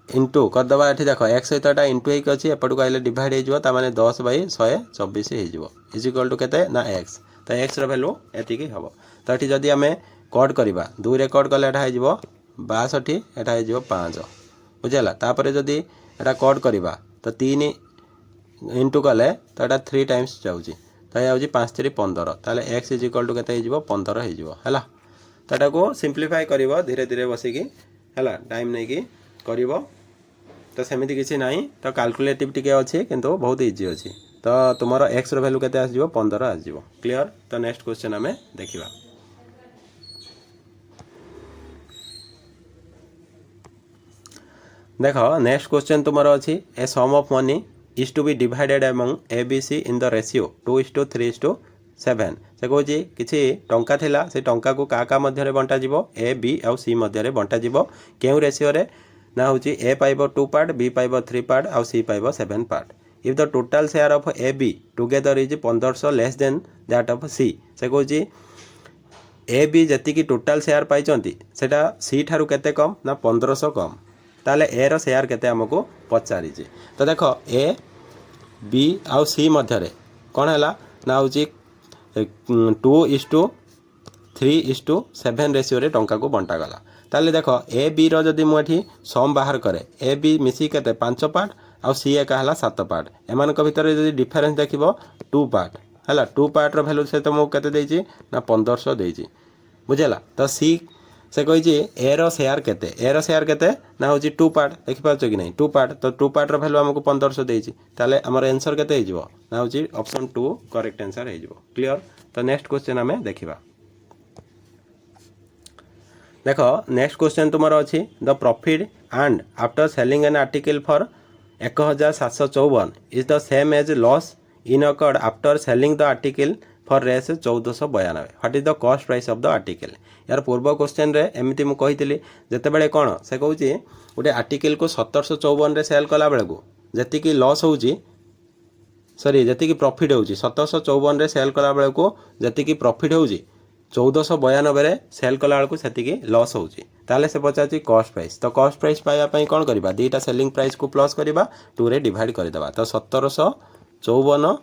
इंटू करदबा ये देख एक सहित इंटू एक अच्छी एपट को आइले डिवाइड हो माने 10 बाई 124 हो इज इक्वल टू केते ना x तो x रो वैल्यू एतिकी हबो तो ये जदि आम कट करवा 2 रे कट कले एटा हो 62 एटा हो 5 बुझेगा तापर जदि एटा कट करवा तो 3 इंटू कले तो यहाँ 3 टाइम्स जाऊँगी तो यह 5 3 15 ताले x इज इक्वल टू केते हो 15 हो तो यहाँ को सिंप्लीफाई कर धीरे धीरे बसिकी है टाइम नहीं कि कर तो सेमती किसी ना तो कैलकुलेटिव टी अच्छी किंतु बहुत इजी अच्छी तो तुम x रो वैल्यू केते आसो 15 आसो क्लियर। तो नेक्स्ट क्वेश्चन आम देखा देख नेक्स्ट क्वेश्चन तुम अच्छी a sum of money is to be divided among A B C in the ratio 2:3:7 से कौन किसी टंका थिला से टंका को का मध्य बंटा जीवो ए बी आउ सी मध्य बंटा जीवो केउ रेशियो रे ना हूँ ए पाइब 2 पार्ट बी पाइब 3 पार्ट आउ सी पाइब 7 part if the total share of A B together is 1500 less than that of C से कौन ए बी जी टोटाल शेयर पाई सेटा सी ठारू केते कम ना 1500 कम ताले ए रो शेयर केते हमको पचारि तो देख ए बी आउ सी मध्य कौन है ना हूँ 2:3:7 रेशियो रे टंका को बंटा गला ताले देख ए बी रो जदि मुझे सम बाहर करे ए बी मिसी केते 5 पार्ट आउ सी एका है 7 पार्ट एमान भितर जदि डिफरेंस देखिबो 2 पार्ट है 2 पार्ट रो वैल्यू से तुमको केते देइची ना 1500 देइची बुझेला तो सी से कही ए रो शेयर केते ना हूँ 2 पार्ट देखिपार कि नहीं 2 पार्ट तो 2 पार्ट रो वैल्यू हमको 1500 देइची ताले हमर आंसर केते हो ना हूँ ऑप्शन 2 करेक्ट आंसर हो क्लियर। तो नेक्स्ट क्वेश्चन आम देखा देख नेक्स्ट क्वेश्चन तुम अच्छी the profit and after selling an article for 1754 is the same as loss incurred after selling the article for Rs 1492 what is the cost price of the article यार पूर्व question रे एमती मु कही जितेबाला कौन से कहूँ गोटे आर्टिकल को 1754 रे सेल कला बेलू जी लॉस हो सॉरी जी प्रॉफिट हो 1754 रे सेल कला बेलू जी प्रॉफिट हो 1492 सेल कला बेलू से लॉस हो से पचार कॉस्ट प्राइस तो कॉस्ट प्राइस पाइबा कौन करवा दुईटा सेलिंग प्राइस को प्लस करवा 2 रे डिवाइड करदे तो 1754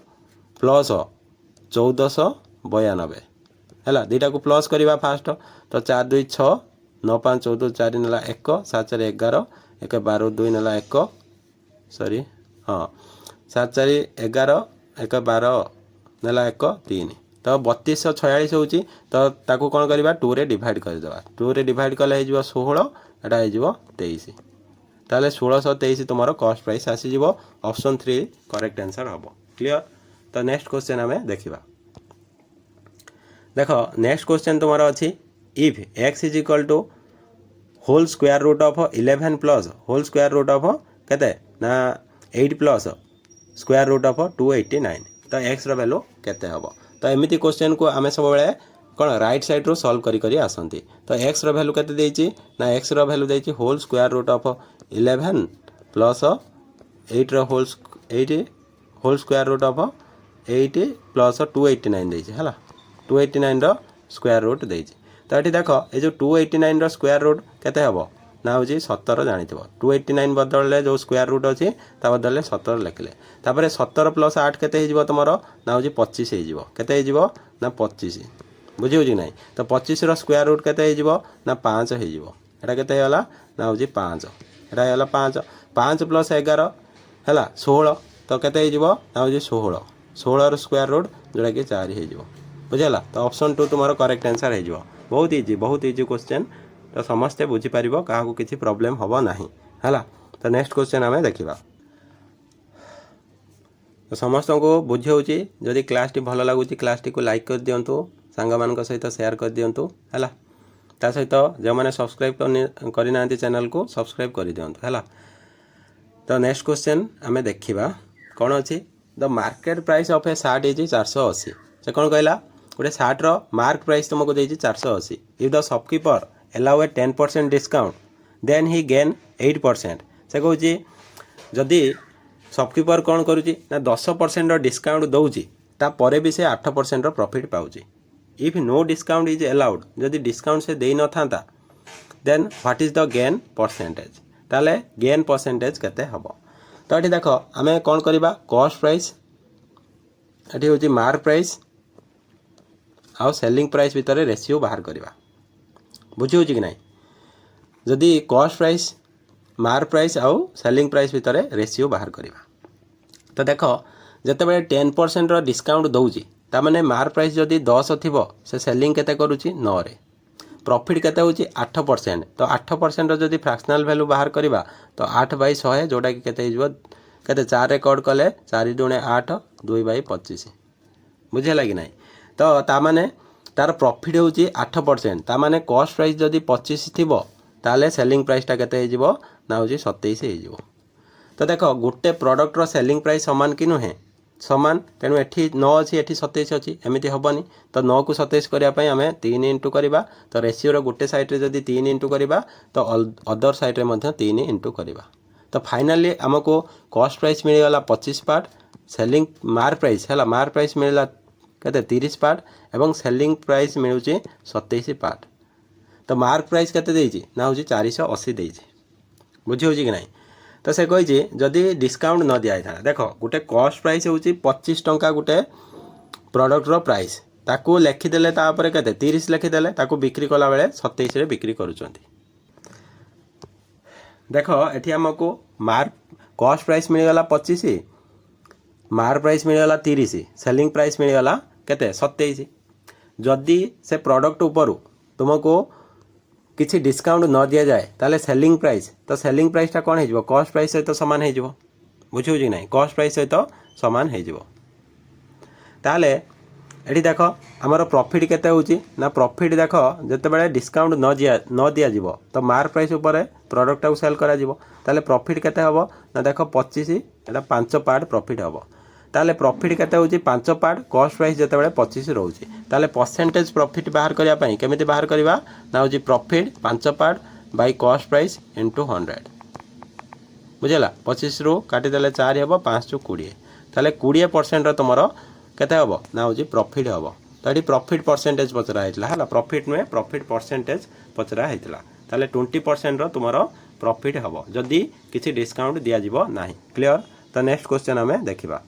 प्लस 1492 है दीटा को प्लस करवा फास्ट तो 4 2 6 9 5 14 4 नेला 1 7 4 11 1 12 2 नेला 1 सॉरी हाँ 7 4 11 1 12 नेला 1 3 तो 3246 होची तो ताकू कौन करवा 2 रे डिवाइड करदेवा 2 रे डिवाइड कले हो 16 एटा हो 23 ताले 1623 तुम कॉस्ट प्राइस आसीज ऑप्शन 3 करेक्ट आंसर हम क्लियर। तो नेक्स्ट क्वेश्चन आम देखा देख नेक्स्ट क्वेश्चन तुम अच्छी if X is equal to whole square root of 11 plus whole square root of केते ना 8 प्लस स्क्वायर रूट ऑफ 289 तो एक्स वैल्यू केते हम तो एमती क्वेश्चन को आम सब बेले कौन राइट साइड रू सॉल्व करी आसती तो एक्स वैल्यू केते देछि ना एक्स वैल्यू देछि whole square root of 11 plus 8 whole square root of 8 plus 289 देछि हला 289 रो स्क्वायर रूट देछि तो ये देख ये जो 289 रो स्क्वायर रूट केते हबो ना हो 17 जानिथिबो 289 बदलले जो स्क्वायर रूट अछि ता बदलले 17 लिखले तापर 17 प्लस 8 केते हिजबो तमरो ना हो 25 हिजबो केते हिजबो ना 25 बुझियो जी नहीं तो 25 रो स्क्वायर रूट केते हिजबो ना 5 हिजबो एटा केते होला ना हो 5 एटा होला 5 5 प्लस 11 हैला 16 तो केते हिजबो ना हो 16 16 रो स्क्वायर रूट जोड़ा कि 4 हिजबो बुझला तो ऑप्शन 2 तुम्हारा करेक्ट आंसर है बहुत इजी क्वेश्चन तो समस्ते बुझीपर क्या किसी प्रॉब्लम हम ना है तो नेक्स्ट क्वेश्चन आम देखा तो समस्त को बुझे जदि क्लास टी भल लगुच क्लास टी को लाइक कर दिंतु सांग मान सहित शेयर कर दिंतु है ता सहित जो मैंने सब्सक्राइब करना चैनल को सब्सक्राइब कर दिंतु है तो नेक्स्ट क्वेश्चन आम देखा कौन अच्छी the market price of A short is 480 से कौन कहला गोटे शार्ट रो मार्क प्राइस तुमको देछि 480 if the shopkeeper allow a 10% discount then he gain 8% से कहूँ जदि शॉपकीपर कौन करुच्ची ना 10% डिस्काउंट दौची तापर भी से 8% प्रॉफिट पाउची if no discount is allowed जदि डिस्काउंट से दे न था then what is the gain percentage ताले गेन परसेंटेज केते हबो तो ये देख आम कौन करवा कॉस्ट प्राइस ये हूँ मार्क प्राइस आउ सेलिंग प्राइस भितर रेशियो बाहर करवा बुझी कि नहीं जदि कॉस्ट प्राइस मार्क प्राइस आउ सेलिंग प्राइस भितर रेशियो बाहर करवा तो देख जिते 10% डिस्काउंट दौची ताने मार्क प्राइस जदि 10 थी से सेलिंग केते करुच्ची 9 रे प्रॉफिट केते होची 8% तो 8% जदि फ्रैक्शनल वैल्यू बाहर करवा तो 8/100 जोटा कि केते हिजबो केते 4 रेकॉर्ड कले 4 दूणे 8 2/25 बुझेला कि नहीं तो तामाने तार प्रॉफिट होची 8% तामाने कॉस्ट प्राइस जदि 25 थिबो ताले सेलिंग प्राइसटा केते हिजबो ना होची 27 हिजबो तो देखो गोटे प्रोडक्ट रो सेलिंग प्राइस समान कि नुहे समान तेणु एठी 9 अच्छी एठी 27 अच्छी एमती हेनी तो 9 को 27 करने आम 3 इंटू करवा तो रेशियोर गोटे साइड्रे जदि 3 इंटू करवा तो अदर साइड्रे 3 इंटू करवा तो फाइनाली आमको कॉस्ट प्राइस मिलगला 25 पार्ट सेलिंग मार्क प्राइस है मार्क प्राइस मिलला केते 30 पार्ट एवं सेलिंग प्राइस मिलूँ 27 पार्ट तो मार्क प्राइस केते देइछि ना होछि 480 देइछि बुझी होछि कि नहीं तो से कही जदि डिस्काउंट न दिया था देख गोटे कॉस्ट प्राइस हूँ 25 टंका गोटे प्रोडक्ट रो प्राइस ताकू लिखिदेले तापर केते 30 लिखिदेले ताकू बिक्री कला बेले 27 रे बिक्री करूछंती देख एठी हमको मार्क कॉस्ट प्राइस मिलगला 25 मार्क प्राइस मिलगला 30 सेलिंग प्राइस मिलगला केते 27 जदि से प्रोडक्ट ऊपर तुमको किसी डिस्काउंट न दि जाए ताले सेलिंग प्राइस तो सेलिंग प्राइसटा कौन हो कॉस्ट प्राइस सहित सामान हो बुझे कि नहीं कॉस्ट प्राइस सहित सामान हो ताले एठी देख आमर प्रॉफिट केते होची ना प्रॉफिट देख जिते डिस्काउंट न दि जाव तो मार्क प्राइस उपर प्रोडक्ट को सेल करा जिवो ताले प्रॉफिट केते हबो ना देख 25 एटा 5 पार्ट प्रॉफिट हबो ताले प्रॉफिट केते होची 5 पार्ट कॉस्ट प्राइस जिते 25 रोची ताले परसेंटेज प्रॉफिट बाहर करिया पई केमिति बाहर करबा ना होची profit 5 part by cost price into 100 बुझला 25 रु काटी देले 4 हबो 5 * 20 ताले 20% तुमरो केते हबो ना होची प्रॉफिट हबो तो ये प्रॉफिट परसेंटेज पचरा है है प्रॉफिट नुहे प्रॉफिट परसेंटेज पचरा है ताले 20% रो तुमरो प्रॉफिट हबो जदि किसी डिस्काउंट दिया जिवो नाही क्लियर तो नेक्स्ट क्वेश्चन हमें देखिबा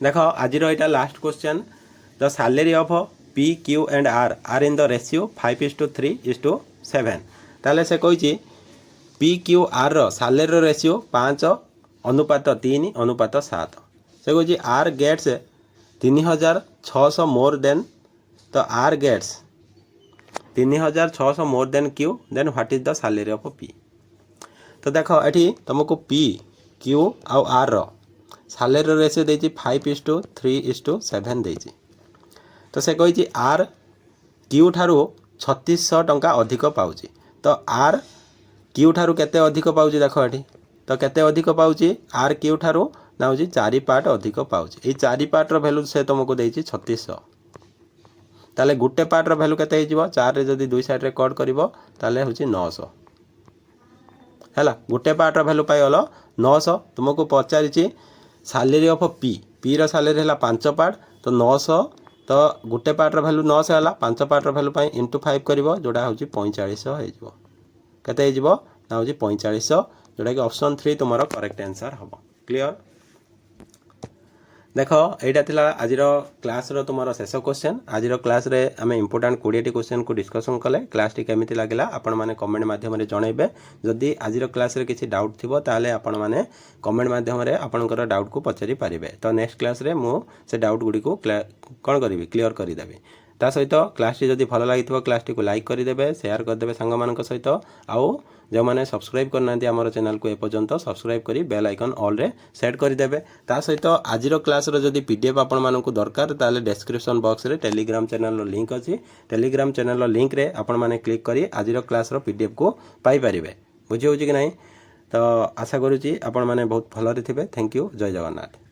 देख आज यहाँ last question the salary of P Q and R are in the ratio 5:3:7 ताले से कही पी क्यू आर रो सैलरी रेशियो 5:3:7 से कही आर गेट्स 3600 मोर देन तो R gets 3600 more than Q then what is the salary of P. तो देख ये तुमको पी क्यू आउ आर रो सैलरी रेशियो देती 5:3:7 देती। तो से कही आर क्यू ठारू 3600 टंका अधिक पाउच तो आर क्यू ठारू केते अधिक पाउच देख ये तो केते अधिक पाउच आर क्यू ठारू ना हूँ 4 पार्ट अधिक पाउच ये 4 पार्टर भैल्यू से तुमको देती 3600 ताले गुटे पार्टर भैल्यू केते हो 4 जदि 2 साइड रे कट करिवो ताले हूँ 900 है गुटे पार्टर भैल्यू पाइल 900 तुमको पचारि सैलरी ऑफ पी पी रो सैलरी है 5 पार्ट तो 900 तो गुटे पार्टर भैल्यू 900 है 5 पार्टर भैल्यू इंटू 5 कर जोड़ा हूँ 4500 होते ना हूँ 4500 जोटा कि ऑप्शन 3 तुम करेक्ट आंसर हम क्लियर। देख यहाँ थिला आज क्लास तुम शेष क्वेश्चन आज क्लास रे आम इंपोर्टाट 20 क्वेश्चन को डिस्कसन कले क्लास टी केमी लगे आपण मैंने कमेंट मध्यम जनइबे जदि आज क्लास रे किसी डाउट थी ताले आपण मैंने कमेंट मध्यम आपणकर डाउट को पचारि पारे तो नेक्स्ट क्लास रे मु से डाउट गुड़ी को कौन करी क्लीयर करदेवी ता सहित क्लास टी जदि भल लगी क्लास टी को लाइक करदे शेयर करदे सांग मान सहित आउ जो मैंने सब्सक्राइब करना आम चैनल को एपर्यंत सब्सक्राइब करी बेल आइकन ऑल रे सेट करदे ता सहित आज क्लास जदि पीडीएफ आपण मानक दरकार ताले डिस्क्रिप्शन बॉक्स रे टेलीग्राम चैनल लिंक अच्छी टेलीग्राम चैनल लिंक रे आपण माने क्लिक करी आज क्लास पीडीएफ को पाई परिबे बुझी होची कि नहीं। तो आशा करूची आपण माने बहुत भलरे थिबे। थैंक यू जय जगन्नाथ।